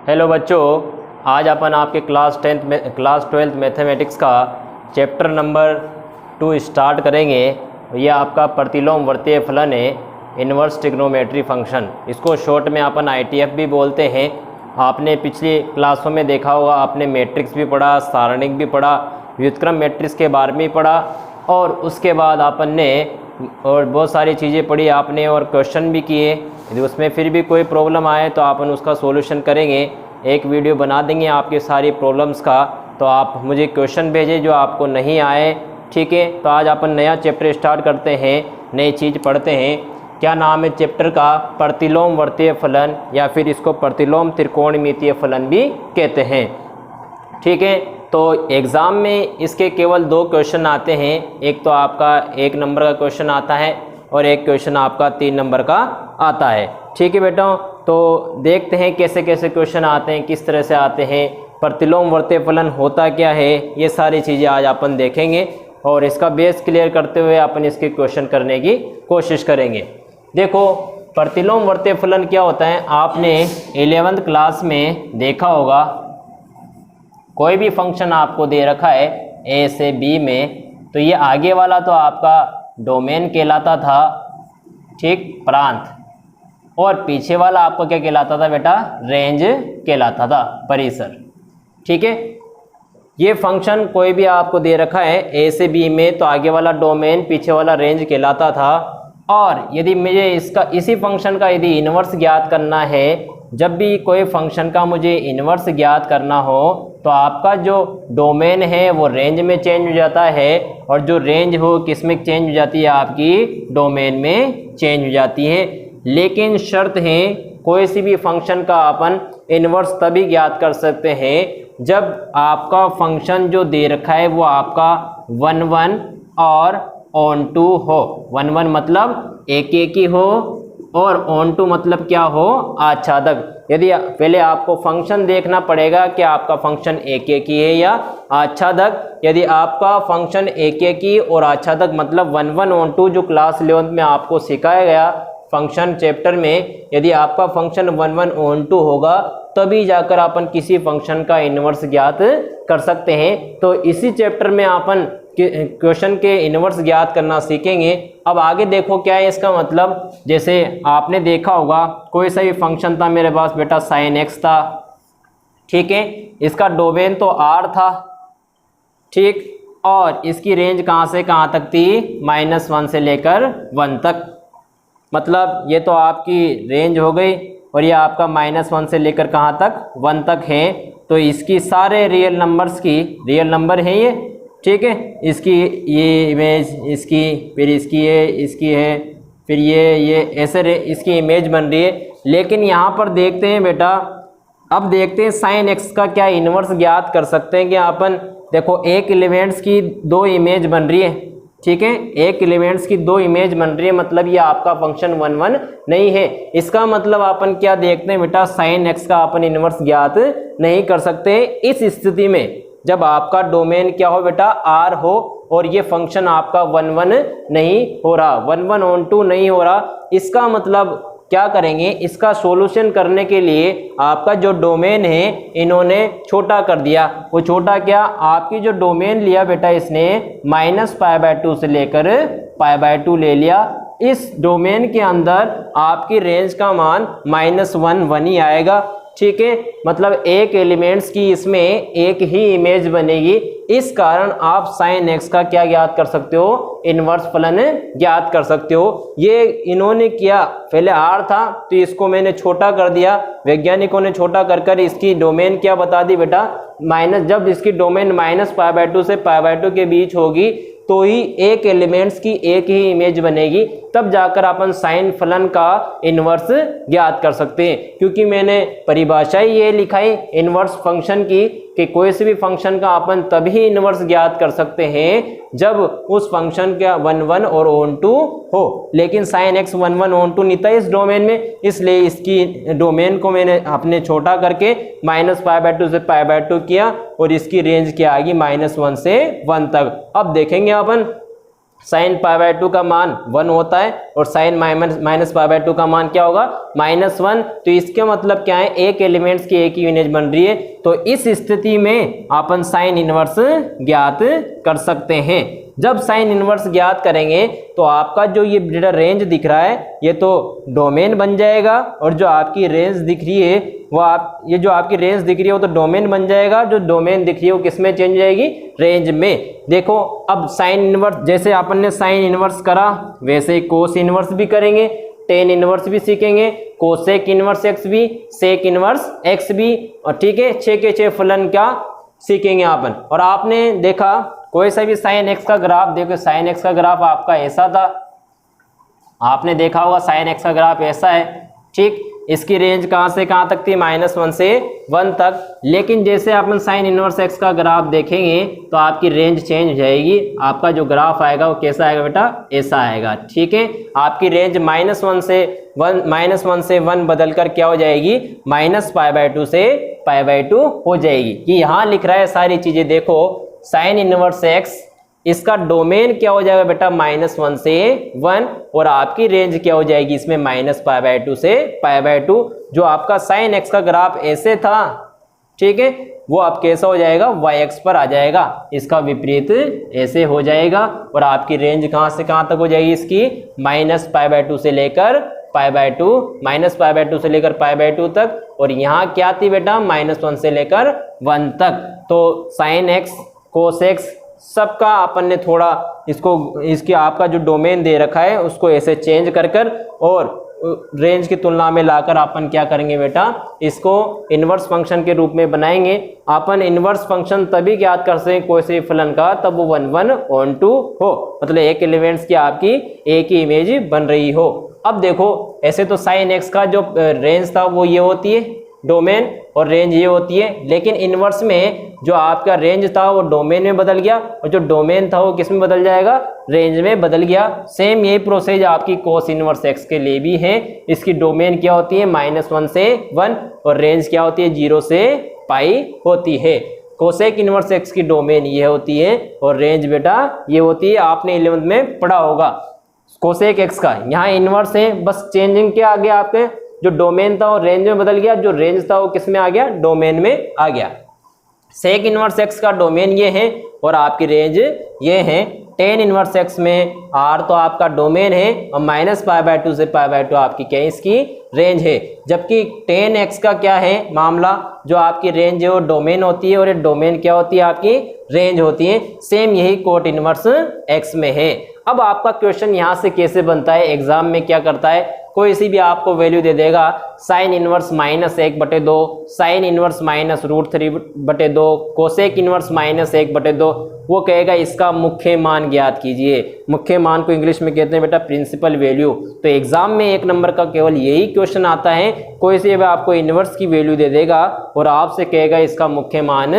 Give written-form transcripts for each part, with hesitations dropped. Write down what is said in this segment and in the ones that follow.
Hello बच्चों, आज अपन आपके क्लास 12 मैथमेटिक्स का चैप्टर नंबर 2 स्टार्ट करेंगे। यह आपका प्रतिलोम वर्तीय फलन है, इन्वर्स ट्रिग्नोमेट्री फंक्शन। इसको शॉर्ट में अपन ITF भी बोलते हैं। आपने पिछली क्लासों में देखा होगा, आपने मैट्रिक्स भी पढ़ा, सारणिक भी पढ़ा, व्युत्क्रम मैट्रिक्स के बारे में पढ़ा और उसके बाद अपन ने और बहुत सारी चीज़ें पढ़ी आपने और क्वेश्चन भी किए। यदि उसमें फिर भी कोई प्रॉब्लम आए तो अपन उसका सॉल्यूशन करेंगे, एक वीडियो बना देंगे आपके सारी प्रॉब्लम्स का। तो आप मुझे क्वेश्चन भेजें जो आपको नहीं आए, ठीक है। तो आज अपन नया चैप्टर स्टार्ट करते हैं, नई चीज़ पढ़ते हैं। क्या नाम है चैप्टर का? प्रतिलोम वर्तीय फलन, या फिर इसको प्रतिलोम त्रिकोणमितीय फलन भी कहते हैं, ठीक है। तो एग्ज़ाम में इसके केवल 2 क्वेश्चन आते हैं। एक तो आपका 1 नंबर का क्वेश्चन आता है और एक क्वेश्चन आपका 3 नंबर का आता है, ठीक है बेटा। तो देखते हैं कैसे कैसे क्वेश्चन आते हैं, किस तरह से आते हैं, प्रतिलोम वर्तीय फलन होता क्या है, ये सारी चीज़ें आज अपन देखेंगे और इसका बेस क्लियर करते हुए अपन इसके क्वेश्चन करने की कोशिश करेंगे। देखो, प्रतिलोम वर्तीय फलन क्या होता है, आपने 11th क्लास में देखा होगा। कोई भी फंक्शन आपको दे रखा है A से B में, तो ये आगे वाला तो आपका डोमेन कहलाता था, ठीक, प्रांत, और पीछे वाला आपको क्या कहलाता था बेटा? रेंज कहलाता था, परिसर, ठीक है। ये फंक्शन कोई भी आपको दे रखा है A से B में, तो आगे वाला डोमेन, पीछे वाला रेंज कहलाता था। और यदि मुझे इसी फंक्शन का यदि इन्वर्स ज्ञात करना है, जब भी कोई फंक्शन का मुझे इन्वर्स ज्ञात करना हो, तो आपका जो डोमेन है वो रेंज में चेंज हो जाता है, और जो रेंज हो किस में चेंज हो जाती है? आपकी डोमेन में चेंज हो जाती है। लेकिन शर्त है, कोई सी भी फंक्शन का अपन इन्वर्स तभी ज्ञात कर सकते हैं जब आपका फंक्शन जो दे रखा है वो आपका 1 1 और ऑन टू हो। 1 1 मतलब एक ही हो, और ऑन टू मतलब क्या हो? आच्छादक। यदि पहले आपको फंक्शन देखना पड़ेगा कि आपका फंक्शन एक ही है या आच्छादक। यदि आपका फंक्शन एक ही और आच्छादक मतलब 1 1 ऑन टू, जो क्लास 11 में आपको सिखाया गया फंक्शन चैप्टर में, यदि आपका फंक्शन 1 1 ऑन टू होगा, तभी जाकर अपन किसी फंक्शन का इन्वर्स ज्ञात कर सकते हैं। तो इसी चैप्टर में अपन क्वेश्चन के इन्वर्स ज्ञात करना सीखेंगे। अब आगे देखो क्या है इसका मतलब। जैसे आपने देखा होगा, कोई सा भी फंक्शन था मेरे पास बेटा, sin x था, ठीक है। इसका डोमेन तो R था, ठीक, और इसकी रेंज कहाँ से कहाँ तक थी? -1 से लेकर 1 तक। मतलब ये तो आपकी रेंज हो गई, और ये आपका -1 से लेकर कहाँ तक? 1 तक है। तो इसकी सारे रियल नंबर्स की, रियल नंबर है ये, ठीक है। इसकी ये इमेज, इसकी, फिर इसकी है, इसकी है, फिर ये ऐसे इसकी इमेज बन रही है। लेकिन यहाँ पर देखते हैं बेटा, अब देखते हैं sin x का क्या इन्वर्स ज्ञात कर सकते हैं कि अपन। देखो, एक एलिमेंट्स की 2 इमेज बन रही है, ठीक है। एक एलिमेंट्स की 2 इमेज बन रही है, मतलब ये आपका फंक्शन 1 1 नहीं है। इसका मतलब अपन क्या देखते हैं बेटा, sin x का अपन इन्वर्स ज्ञात नहीं कर सकते। इस स्थिति में जब आपका डोमेन क्या हो बेटा? R हो, और ये फंक्शन आपका 1 1 नहीं हो रहा, 1 1 ऑन टू नहीं हो रहा, इसका मतलब क्या करेंगे? इसका सॉल्यूशन करने के लिए आपका जो डोमेन है इन्होंने छोटा कर दिया। वो छोटा क्या? आपकी जो डोमेन लिया बेटा इसने -π/2 से लेकर π/2 ले लिया। इस डोमेन के अंदर आपकी रेंज का मान -1 1 ही आएगा, ठीक है। मतलब एक एलिमेंट्स की इसमें एक ही इमेज बनेगी। इस कारण आप sin x का क्या ज्ञात कर सकते हो? इन्वर्स फलन ज्ञात कर सकते हो। ये इन्होंने किया, पहले R था तो इसको मैंने छोटा कर दिया, वैज्ञानिकों ने छोटा कर इसकी डोमेन क्या बता दी बेटा? जब इसकी डोमेन -π/2 से π/2 के बीच होगी, तो ही एक एलिमेंट्स की एक ही इमेज बनेगी, तब जाकर अपन साइन फलन का इन्वर्स ज्ञात कर सकते हैं। क्योंकि मैंने परिभाषा ही ये लिखाई इन्वर्स फंक्शन की कि कोई से भी फंक्शन का अपन तभी इन्वर्स ज्ञात कर सकते हैं जब उस फंक्शन का 1 1 और ऑन टू हो। लेकिन sin x 1 1 ऑन टू नहीं था इस डोमेन में, इसलिए इसकी डोमेन को मैंने अपने छोटा करके -π/2 से π/2 किया, और इसकी रेंज क्या आएगी? -1 से 1 तक। अब देखेंगे अपन साइन पाई बाय 2 का मान 1 होता है और साइन माइनस पाई बाय 2 का मान क्या होगा -1। तो इसका मतलब क्या है, एक एलिमेंट्स की एक ही इमेज बन रही है। तो इस स्थिति में अपन साइन इनवर्स ज्ञात कर सकते हैं। जब साइन इनवर्स ज्ञात करेंगे तो आपका जो ये डेटा रेंज दिख रहा है ये तो डोमेन बन जाएगा, और जो आपकी रेंज दिख रही है वो ये जो आपकी रेंज दिख रही है वो तो डोमेन बन जाएगा। जो डोमेन दिख रही है वो किस में चेंज हो जाएगी, रेंज में। देखो अब साइन इनवर्स, जैसे अपन ने साइन इनवर्स करा वैसे ही कोस इनवर्स भी करेंगे, टेन इनवर्स भी सीखेंगे, कोसेक इनवर्स एक्स भी, सेक इनवर्स एक्स भी, और ठीक है 6 के 6 फलन क्या सीखेंगे अपन। और आपने देखा कोई सा भी साइन एक्स का ग्राफ देखो, साइन एक्स का ग्राफ आपका ऐसा था, आपने देखा होगा साइन एक्स का ग्राफ ऐसा है, ठीक। इसकी रेंज कहाँ से कहाँ तक थी, -1 से 1 तक। लेकिन जैसे अपन साइन इनवर्स एक्स का ग्राफ देखेंगे तो आपकी रेंज चेंज हो जाएगी, आपका जो ग्राफ आएगा वो कैसा आएगा बेटा, ऐसा आएगा, ठीक है। आपकी रेंज -1 से 1 बदल कर क्या हो जाएगी, -π/2 से π/2 हो जाएगी। कि यहाँ लिख रहा है सारी चीजें देखो, साइन इनवर्स एक्स इसका डोमेन क्या हो जाएगा बेटा, -1 से 1, और आपकी रेंज क्या हो जाएगी इसमें -π/2 से π/2। जो आपका साइन एक्स का ग्राफ ऐसे था, ठीक है, वो अब कैसा हो जाएगा, y एक्स पर आ जाएगा, इसका विपरीत ऐसे हो जाएगा। और आपकी रेंज कहाँ से कहाँ तक हो जाएगी इसकी, -π/2 से लेकर π/2, -π/2 से लेकर π/2 तक। और यहाँ क्या थी बेटा, -1 से लेकर 1 तक। तो साइन एक्स कोस एक्स सबका अपन ने थोड़ा इसकी आपका जो डोमेन दे रखा है उसको ऐसे चेंज कर और रेंज की तुलना में लाकर अपन क्या करेंगे बेटा, इसको इनवर्स फंक्शन के रूप में बनाएंगे। अपन इनवर्स फंक्शन तभी ज्ञात कर सकते हैं कोई से फलन का तब वो 1/1/2 हो, मतलब एक एलिमेंट्स की आपकी एक ही इमेज बन रही हो। अब देखो ऐसे तो साइन एक्स का जो रेंज था वो ये होती है डोमेन, और रेंज ये होती है। लेकिन इनवर्स में जो आपका रेंज था वो डोमेन में बदल गया, और जो डोमेन था वो किस में बदल जाएगा, रेंज में बदल गया। सेम यही प्रोसेस आपकी कोस इनवर्स एक्स के लिए भी है। इसकी डोमेन क्या होती है, -1 से 1, और रेंज क्या होती है, 0 से π होती है। कोसेक इनवर्स एक्स की डोमेन ये होती है और रेंज बेटा ये होती है। आपने 11th में पढ़ा होगा कोसेक एक्स का, यहाँ इनवर्स है, बस चेंजिंग क्या आ गया, आपके जो डोमेन था वो रेंज में बदल गया, जो रेंज था वो किस में आ गया, डोमेन में आ गया। सेक इनवर्स एक्स का डोमेन ये है और आपकी रेंज ये है। टेन इनवर्स एक्स में आर तो आपका डोमेन है और -π/2 से π/2 आपकी क्या है, इसकी रेंज है। जबकि टेन एक्स का क्या है मामला, जो आपकी रेंज है वो डोमेन होती है और ये डोमेन क्या होती है, आपकी रेंज होती है। सेम यही कोट इनवर्स एक्स में है। अब आपका क्वेश्चन यहाँ से कैसे बनता है, एग्जाम में क्या करता है, कोई सी भी आपको वैल्यू दे देगा, sine inverse -1/2, sine inverse -√3/2, cosec inverse -1/2, वो कहेगा इसका मुख्य मान ज्ञात कीजिए। मुख्य मान को इंग्लिश में कहते हैं बेटा प्रिंसिपल वैल्यू। तो एग्जाम में 1 नंबर का केवल यही क्वेश्चन आता है, कोई से भी आपको इनवर्स की वैल्यू दे देगा और आपसे कहेगा इसका मुख्य मान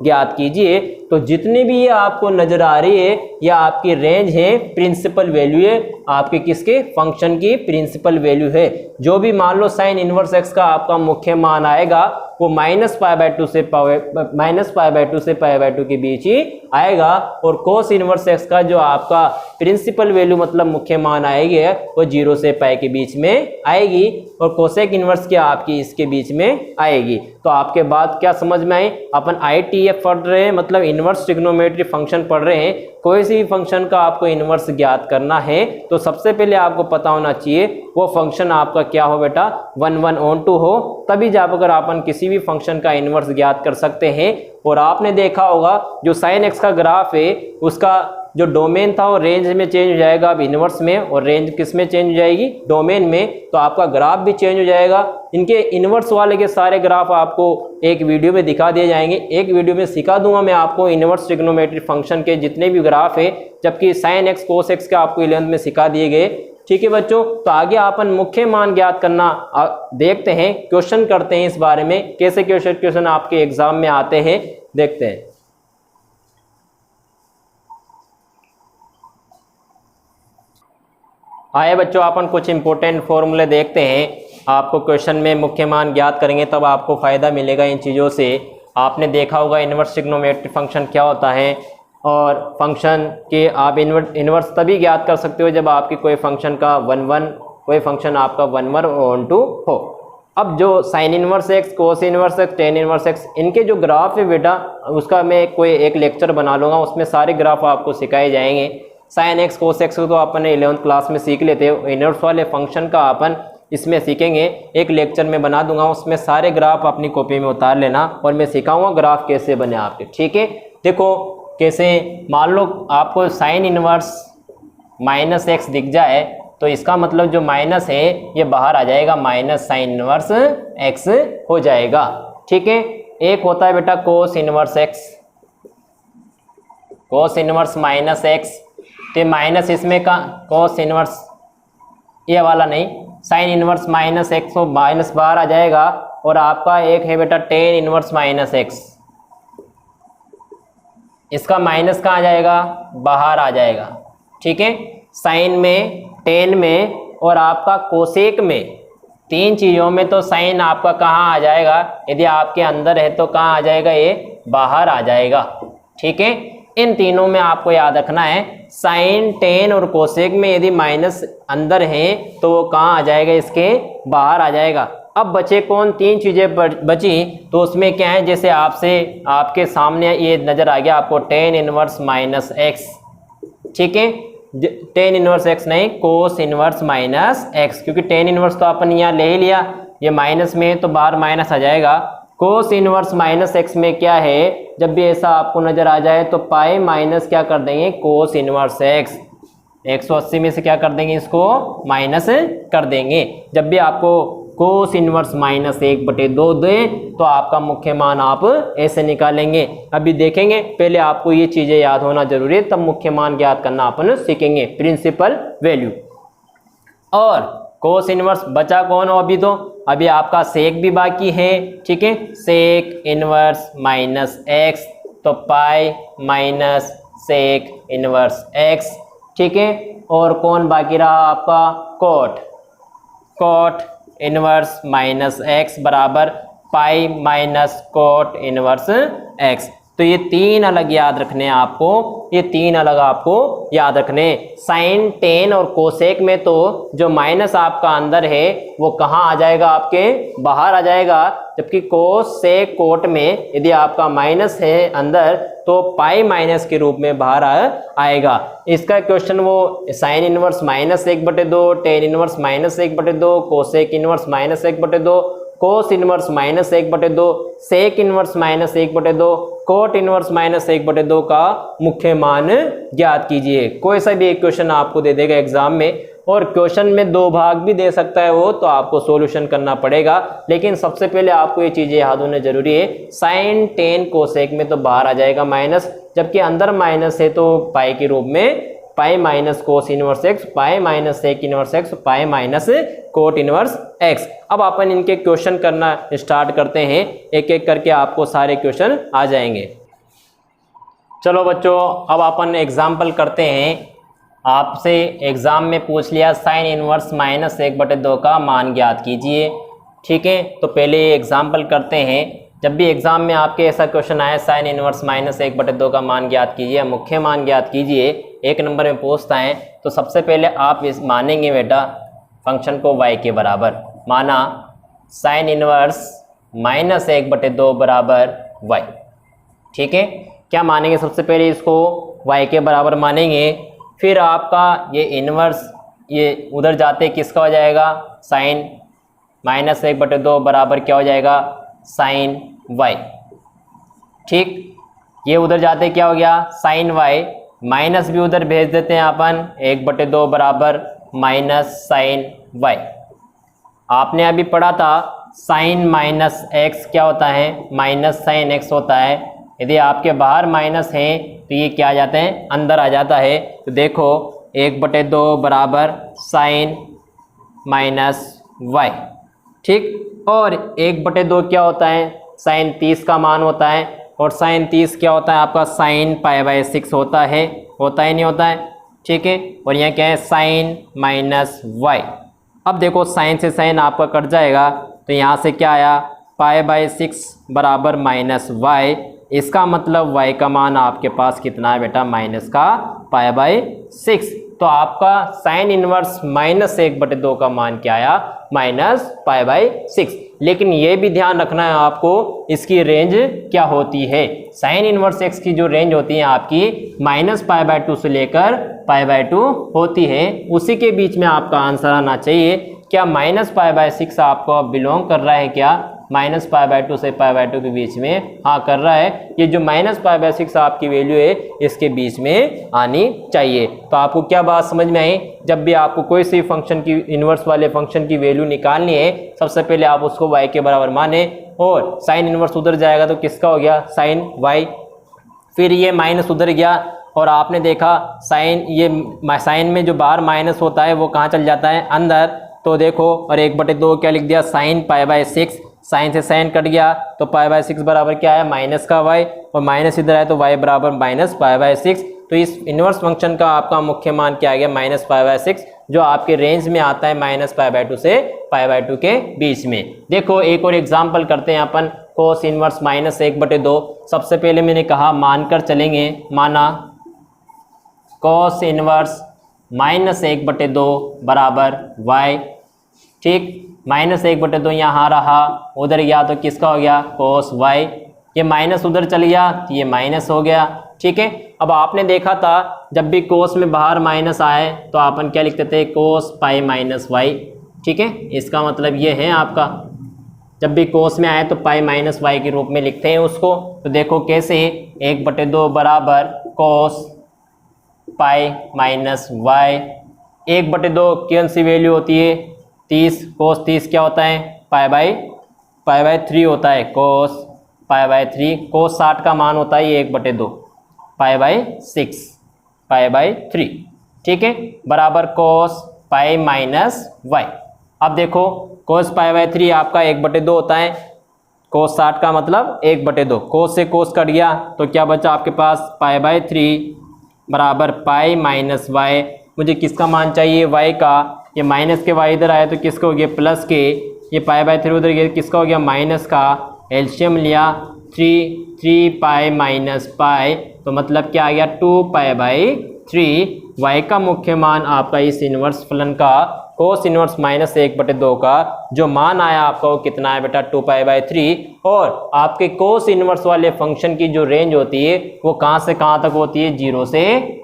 ज्ञात कीजिए। तो जितनी भी ये आपको नजर आ रही है या आपकी रेंज है, प्रिंसिपल वैल्यू है आपके किसके, फंक्शन की प्रिंसिपल वैल्यू है। जो भी मान लो साइन इनवर्स एक्स का आपका मुख्य मान आएगा वो -π/2 से π/2 के बीच ही आएगा, और कोस इनवर्स एक्स का जो आपका प्रिंसिपल वैल्यू मतलब मुख्य मान आएगी वो 0 से π के बीच में आएगी, और कोसेक इनवर्स की आपकी इसके बीच में आएगी। तो आपके बात क्या समझ में आई, अपन ITF पढ़ रहे हैं, मतलब इनवर्स ट्रिग्नोमेट्री फंक्शन पढ़ रहे हैं। कोई सी भी फंक्शन का आपको इनवर्स ज्ञात करना है तो सबसे पहले आपको पता होना चाहिए वो फंक्शन आपका क्या हो बेटा, 1/1/2 हो, तभी जाकर अपन किसी भी फंक्शन का इनवर्स ज्ञात कर सकते हैं। और आपने देखा होगा जो साइन एक्स का ग्राफ है उसका जो डोमेन था वो रेंज में चेंज हो जाएगा अब इनवर्स में, और रेंज किस में चेंज हो जाएगी, डोमेन में। तो आपका ग्राफ भी चेंज हो जाएगा। इनके इनवर्स वाले के सारे ग्राफ आपको एक वीडियो में दिखा दिए जाएंगे। एक वीडियो में सिखा दूंगा मैं आपको इनवर्स ट्रिग्नोमेट्री फंक्शन के जितने भी ग्राफ है, जबकि साइन एक्स कोस एक्स के आपको 11th में सिखा दिए गए। ठीक है बच्चों, तो आगे अपन मुख्य मान ज्ञात करना देखते हैं, क्वेश्चन करते हैं इस बारे में, कैसे क्वेश्चन आपके एग्जाम में आते हैं देखते हैं। आए बच्चों, अपन कुछ इंपॉर्टेंट फॉर्मूले देखते हैं। आपको क्वेश्चन में मुख्य मान ज्ञात करेंगे तब आपको फायदा मिलेगा इन चीज़ों से। आपने देखा होगा इनवर्स ट्रिग्नोमेट्री फंक्शन क्या होता है, और फंक्शन के आप इन्वर्स तभी ज्ञात कर सकते हो जब आपकी कोई फंक्शन का 1 कोई फंक्शन आपका 1 और 2 हो। अब जो sine inverse x, cos inverse x, tan inverse x, इनके जो ग्राफ है बेटा उसका मैं कोई एक लेक्चर बना लूँगा, उसमें सारे ग्राफ आपको सिखाए जाएंगे। साइन एक्स कोस एक्स तो अपन 11th क्लास में सीख लेते हो, इन्वर्स वाले फंक्शन का अपन इसमें सीखेंगे, एक लेक्चर में बना दूंगा, उसमें सारे ग्राफ अपनी कॉपी में उतार लेना और मैं सिखाऊंगा ग्राफ कैसे बने आपके। ठीक है, देखो कैसे, मान लो आपको साइन इन्वर्स माइनस एक्स दिख जाए तो इसका मतलब जो माइनस है ये बाहर आ जाएगा, माइनस साइन इन्वर्स एक्स हो जाएगा। ठीक है, एक होता है बेटा कोस inverse x, cos inverse minus x, तो माइनस इसमें का कोस इन्वर्स ये वाला नहीं, साइन इन्वर्स माइनस एक्स तो माइनस बाहर आ जाएगा, और आपका एक है बेटा टेन इन्वर्स माइनस एक्स, इसका माइनस कहाँ आ जाएगा, बाहर आ जाएगा। ठीक है, साइन में, टेन में और आपका कोसेक में, तीन चीज़ों में तो साइन आपका कहाँ आ जाएगा, यदि आपके अंदर है तो कहाँ आ जाएगा, ये बाहर आ जाएगा। ठीक है, इन तीनों में आपको याद रखना है, साइन, टेन और कोसेक में यदि माइनस अंदर है तो वो कहाँ आ जाएगा, इसके बाहर आ जाएगा। अब बचे कौन, तीन चीज़ें बची, तो उसमें क्या है, जैसे आपके सामने ये नज़र आ गया आपको टेन इनवर्स माइनस एक्स। ठीक है, टेन इनवर्स एक्स नहीं, कोस इनवर्स माइनस एक्स, क्योंकि टेन इनवर्स तो अपन यहाँ ले ही लिया, ये माइनस में तो बाहर माइनस आ जाएगा। कोस इनवर्स माइनस एक्स में क्या है, जब भी ऐसा आपको नजर आ जाए तो पाई माइनस क्या कर देंगे, कोस इनवर्स एक्स, 180 में से क्या कर देंगे, इसको माइनस कर देंगे। जब भी आपको कोस इनवर्स माइनस 1/2 दे तो आपका मुख्य मान आप ऐसे निकालेंगे। अभी देखेंगे, पहले आपको ये चीज़ें याद होना जरूरी है, तब मुख्य मान ज्ञात करना अपन सीखेंगे, प्रिंसिपल वैल्यू। और कोस इनवर्स बचा कौन हो, अभी आपका सेक भी बाकी है। ठीक है, सेक इनवर्स माइनस एक्स, तो pi minus sec inverse x. ठीक है, और कौन बाकी रहा आपका, cot, cot inverse minus x बराबर pi minus cot inverse x. तो ये तीन अलग याद रखने हैं आपको, ये तीन अलग आपको याद रखने। साइन, टेन और कोसेक में तो जो माइनस आपका अंदर है वो कहाँ आ जाएगा, आपके बाहर आ जाएगा, जबकि कोस से कोट में यदि आपका माइनस है अंदर तो पाई माइनस के रूप में बाहर आएगा। इसका क्वेश्चन वो sine inverse minus 1/2, tan inverse minus 1/2, cosec inverse minus 1/2, cos inverse minus 1/2, sec inverse minus 1/2, cot inverse minus 1/2 का मुख्य मान ज्ञात कीजिए। कोई सा भी एक क्वेश्चन आपको दे देगा एग्जाम में, और क्वेश्चन में 2 भाग भी दे सकता है वो, तो आपको सॉल्यूशन करना पड़ेगा। लेकिन सबसे पहले आपको ये चीज़ें याद होने जरूरी है, साइन, टेन, कोसेक में तो बाहर आ जाएगा माइनस, जबकि अंदर माइनस है तो पाई के रूप में pi minus cos inverse x, pi minus sec inverse x, pi minus cot inverse x. अब अपन इनके क्वेश्चन करना स्टार्ट करते हैं, एक एक करके आपको सारे क्वेश्चन आ जाएंगे। चलो बच्चों, अब अपन एग्जाम्पल करते हैं। आपसे एग्जाम में पूछ लिया साइन इनवर्स माइनस 1/2 का मान ज्ञात कीजिए। ठीक है, तो पहले एग्जाम्पल करते हैं। जब भी एग्जाम में आपके ऐसा क्वेश्चन आए साइन इनवर्स माइनस 1/2 का मान ज्ञात कीजिए, मुख्य मान ज्ञात कीजिए, 1 नंबर में पूछता है, तो सबसे पहले आप इस मानेंगे बेटा फंक्शन को y के बराबर माना, साइन इनवर्स माइनस 1/2 बराबर y। ठीक है, क्या मानेंगे, सबसे पहले इसको y के बराबर मानेंगे, फिर आपका ये इनवर्स ये उधर जाते किसका हो जाएगा, साइन माइनस 1/2 बराबर क्या हो जाएगा, साइन y। ठीक, ये उधर जाते क्या हो गया, साइन y, माइनस भी उधर भेज देते हैं अपन, 1/2 बराबर माइनस साइन y। आपने अभी पढ़ा था साइन माइनस एक्स क्या होता है, माइनस साइन एक्स होता है। यदि आपके बाहर माइनस है तो ये क्या आ जाते हैं, अंदर आ जाता है। तो देखो 1/2 बराबर साइन माइनस y। ठीक, और 1/2 क्या होता है, साइन 30 का मान होता है, और साइन 30 क्या होता है आपका, साइन π/6 होता है नहीं होता है। ठीक है, और यहाँ क्या है, साइन माइनस y। अब देखो साइन से साइन आपका कट जाएगा, तो यहाँ से क्या आया, π/6 बराबर माइनस y, इसका मतलब y का मान आपके पास कितना है बेटा, माइनस का π/6। तो आपका साइन इनवर्स -1/2 का मान क्या आया, -π/6। लेकिन ये भी ध्यान रखना है आपको, इसकी रेंज क्या होती है। साइन इनवर्स x की जो रेंज होती है आपकी -π/2 से लेकर π/2 होती है, उसी के बीच में आपका आंसर आना चाहिए। क्या -π/6 आपको बिलोंग कर रहा है क्या, -π/2 से π/2 के बीच में, हाँ कर रहा है। ये जो -π/6 आपकी वैल्यू है इसके बीच में आनी चाहिए। तो आपको क्या बात समझ में आई, जब भी आपको कोई सी फंक्शन की इन्वर्स वाले फंक्शन की वैल्यू निकालनी है, सबसे पहले आप उसको y के बराबर माने, और साइन इन्वर्स उधर जाएगा तो किसका हो गया, साइन y। फिर ये माइनस उधर गया और आपने देखा साइन, ये साइन में जो बाहर माइनस होता है वो कहाँ चल जाता है, अंदर। तो देखो, और 1/2 क्या लिख दिया, साइन π/6। साइन से साइन कट गया तो π/6 बराबर क्या है, माइनस का y, और माइनस इधर आए तो y बराबर -π/6। तो इस इन्वर्स फंक्शन का आपका मुख्य मान क्या आ गया, -π/6, जो आपके रेंज में आता है -π/2 से π/2 के बीच में। देखो एक और एग्जाम्पल करते हैं अपन, कोस इनवर्स -1/2। सबसे पहले मैंने कहा मानकर चलेंगे, माना कोस इनवर्स -1/2 बराबर y, ठीक। -1/2 यहाँ रहा, उधर गया तो किसका हो गया, कोस y। ये माइनस उधर चल गया तो ये माइनस हो गया, ठीक है। अब आपने देखा था जब भी कोस में बाहर माइनस आए तो अपन क्या लिखते थे, कोस π-y, ठीक है। इसका मतलब ये है आपका, जब भी कोस में आए तो π-y के रूप में लिखते हैं उसको। तो देखो कैसे, 1/2 बराबर कोस π-y। 1/2 कौन सी वैल्यू होती है, 30। कोस 30 क्या होता है, π/3 होता है, कोस π/3। कोस 60 का मान होता है ये 1/2, π/6, π/3, ठीक है, बराबर कोस π-y। अब देखो कोस π/3 आपका 1/2 होता है, कोस 60 का मतलब 1/2। कोस से कोस कट गया तो क्या बचा आपके पास, π/3 बराबर π-y। मुझे किसका मान चाहिए, y का। ये माइनस के y इधर आया तो किसका हो गया, प्लस के। ये π/3 उधर गया किसका हो गया, माइनस का। एलसीएम लिया 3π -π, तो मतलब क्या आ गया, 2π/3। y का मुख्य मान आपका इस इन्वर्स फलन का, कोस इन्वर्स -1/2 का जो मान आया आपका वो कितना है बेटा, 2π/3। और आपके कोस इन्वर्स वाले फंक्शन की जो रेंज होती है वो कहाँ से कहाँ तक होती है, 0 से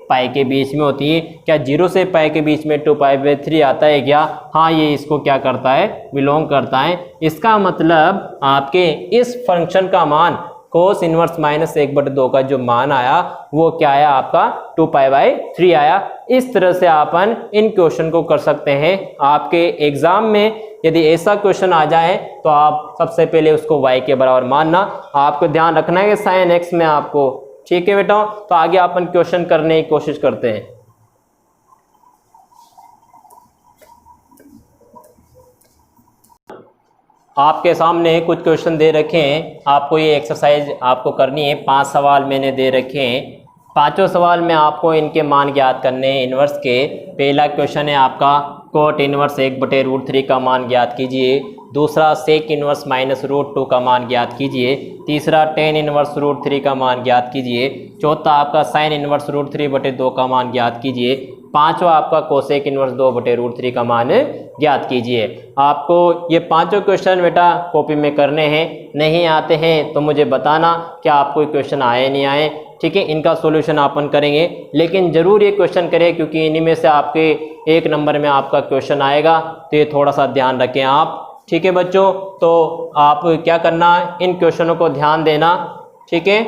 पाई के बीच में होती है। क्या 0 से पाई के बीच में 2π/3 आता है क्या, हाँ ये इसको क्या करता है, बिलोंग करता है। इसका मतलब आपके इस फंक्शन का मान कोस इनवर्स -1/2 का जो मान आया वो क्या आया आपका, 2π/3 आया। इस तरह से अपन इन क्वेश्चन को कर सकते हैं। आपके एग्जाम में यदि ऐसा क्वेश्चन आ जाए तो आप सबसे पहले उसको y के बराबर मानना। आपको ध्यान रखना है कि साइन x में आपको, ठीक है बेटा। तो आगे अपन क्वेश्चन करने की कोशिश करते हैं। आपके सामने कुछ क्वेश्चन दे रखे हैं, आपको ये एक्सरसाइज आपको करनी है। 5 सवाल मैंने दे रखे हैं, पांचों सवाल में आपको इनके मान ज्ञात करने हैं इन्वर्स के। पहला क्वेश्चन है आपका कोट इन्वर्स 1/√3 का मान ज्ञात कीजिए। दूसरा सेक इन्वर्स -√2 का मान ज्ञात कीजिए। तीसरा टेन इन्वर्स √3 का मान ज्ञात कीजिए। चौथा आपका साइन इन्वर्स √3/2 का मान ज्ञात कीजिए। पांचवा आपका कोसेक इन्वर्स 2/√3 का मान ज्ञात कीजिए। आपको ये पांचों क्वेश्चन बेटा कॉपी में करने हैं। नहीं आते हैं तो मुझे बताना कि आपको क्वेश्चन आए नहीं आए, ठीक है। इनका सॉल्यूशन अपन करेंगे, लेकिन ज़रूर ये क्वेश्चन करें क्योंकि इन्हीं में से आपके 1 नंबर में आपका क्वेश्चन आएगा, तो ये थोड़ा सा ध्यान रखें आप, ठीक है बच्चों। तो आप क्या करना है, इन क्वेश्चनों को ध्यान देना, ठीक है।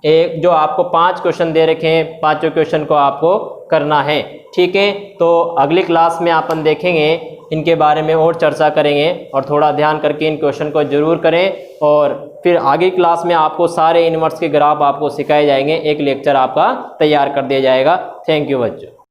एक जो आपको 5 क्वेश्चन दे रखे हैं, पांचों क्वेश्चन को आपको करना है, ठीक है। तो अगली क्लास में अपन देखेंगे, इनके बारे में और चर्चा करेंगे और थोड़ा ध्यान करके इन क्वेश्चन को जरूर करें। और फिर आगे क्लास में आपको सारे इन्वर्स के ग्राफ आपको सिखाए जाएंगे, एक लेक्चर आपका तैयार कर दिया जाएगा। थैंक यू बच्चों।